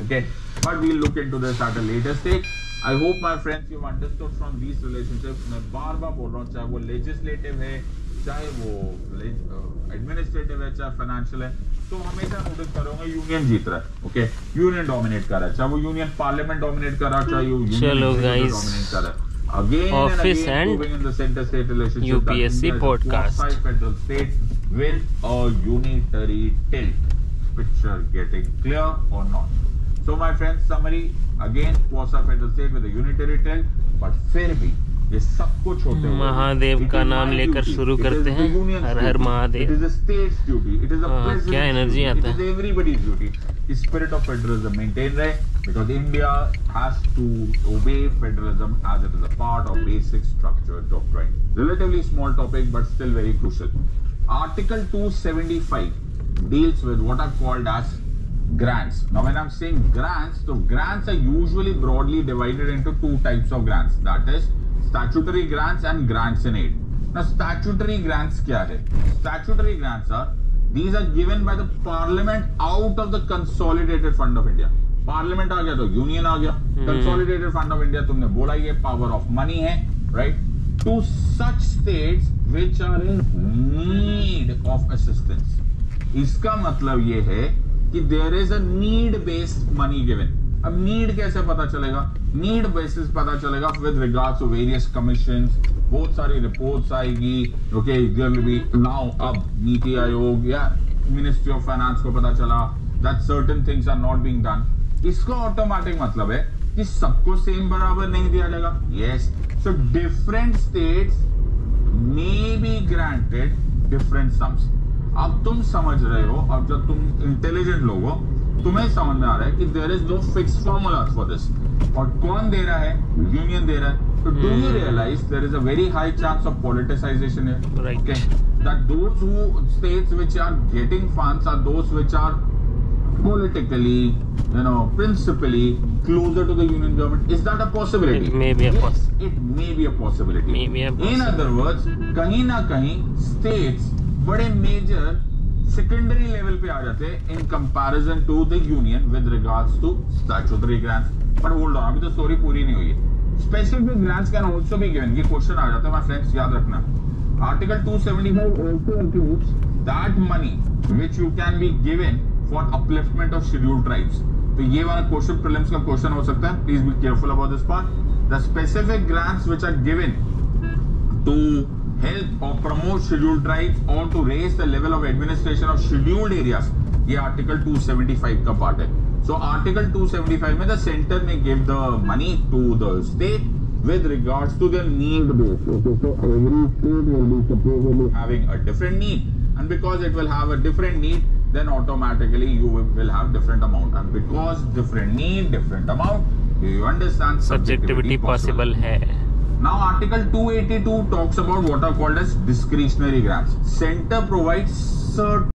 Okay, but we'll look into this at a later stage. I hope my friends you've understood from these relationships. मैं बार बार बोल रहा हूँ, चाहे वो legislative है, चाहे वो एडमिनिस्ट्रेटिव है, चाहे फाइनेंशियल है, तो हमेशा नोटिस करोगे यूनियन जीत रहा है. ओके, यूनियन डोमिनेट कर रहा है, चाहे वो यूनियन पार्लियामेंट डोमिनेट कर रहा है, चाहे वो यूनियन डोमिनेट कर रहा है. Again Office and again, proving in the center-state relationship UPSC that podcast. India is a federal state with a unitary tilt. Picture getting clear or not? So my friends, summary again, quasi-federal state with a unitary tilt, but फिर भी ये सब कुछ होते हुए महादेव का नाम लेकर शुरू करते हैं. हर हर Mahadev. It is the state's duty. It is the president's क्या एनर्जी duty. आता It है. is everybody's duty. The spirit of federalism maintain रहे, because India has to obey federalism as it is a part of basic structure doctrine. Relatively small topic, but still very crucial. Article 275 deals with what are called as grants. Now when I'm saying grants, so grants are usually broadly divided into two types of grants. That is statutory grants and grants in aid. Now statutory grants क्या है? Statutory grants are, these are given by the parliament out of the consolidated fund of India. Parliament आ गया तो union आ गया. Consolidated fund of India तुमने बोला ये power of money है, right? To such states which are in need of assistance. इसका मतलब ये है कि there is a need based money given. अब नीड कैसे पता चलेगा? नीड बेसिस पता चलेगा with regards to various commissions. बहुत सारी रिपोर्ट्स आएगी. Okay, there will be now अब नीति आयोग या मिनिस्ट्री ऑफ फाइनेंस को पता चला that certain things are not being done. इसका ऑटोमेटिक मतलब है कि सबको सेम बराबर नहीं दिया जाएगा. Yes, so different states may be granted different sums. अब तुम समझ रहे हो, अब जब तुम इंटेलिजेंट लोग हो, तुम्हें समझ में आ रहा है कि there is no fix formula for this. और कौन दे रहा है? यूनियन दे रहा है. तो do you realise there is a very high chance of politicisation here? Right. Okay, that those who states which are getting funds are those which are politically, principally closer to the union government. Is that a possibility? It may be a Yes, it may be a possibility. In other words, कहीं ना कहीं states बड़े major secondary level पे आ जाते हैं in comparison to the union with regards to statutory grants. But hold on, अभी तो स्टोरी पूरी नहीं हुई है. Specific grants can also be given. ये क्वेश्चन आ जाता है माय फ्रेंड्स, याद रखना. Article 275 also includes that money which you can be given for upliftment of scheduled tribes. तो ये वाला क्वेश्चन प्रीलिम्स का क्वेश्चन हो सकता है. Please be careful about this part. The specific grants which are given to help or promote scheduled tribes or to raise the level of administration of scheduled areas. ये article 275 का part है. So article 275 में the center may give the money to the state with regards to their need base. Okay, so every state will be supposedly having a different need, and because it will have a different need, then automatically you will have different amount, and because different need, different amount, you understand subjectivity possible है. Now article 282 talks about what are called as discretionary grants. Center provides certain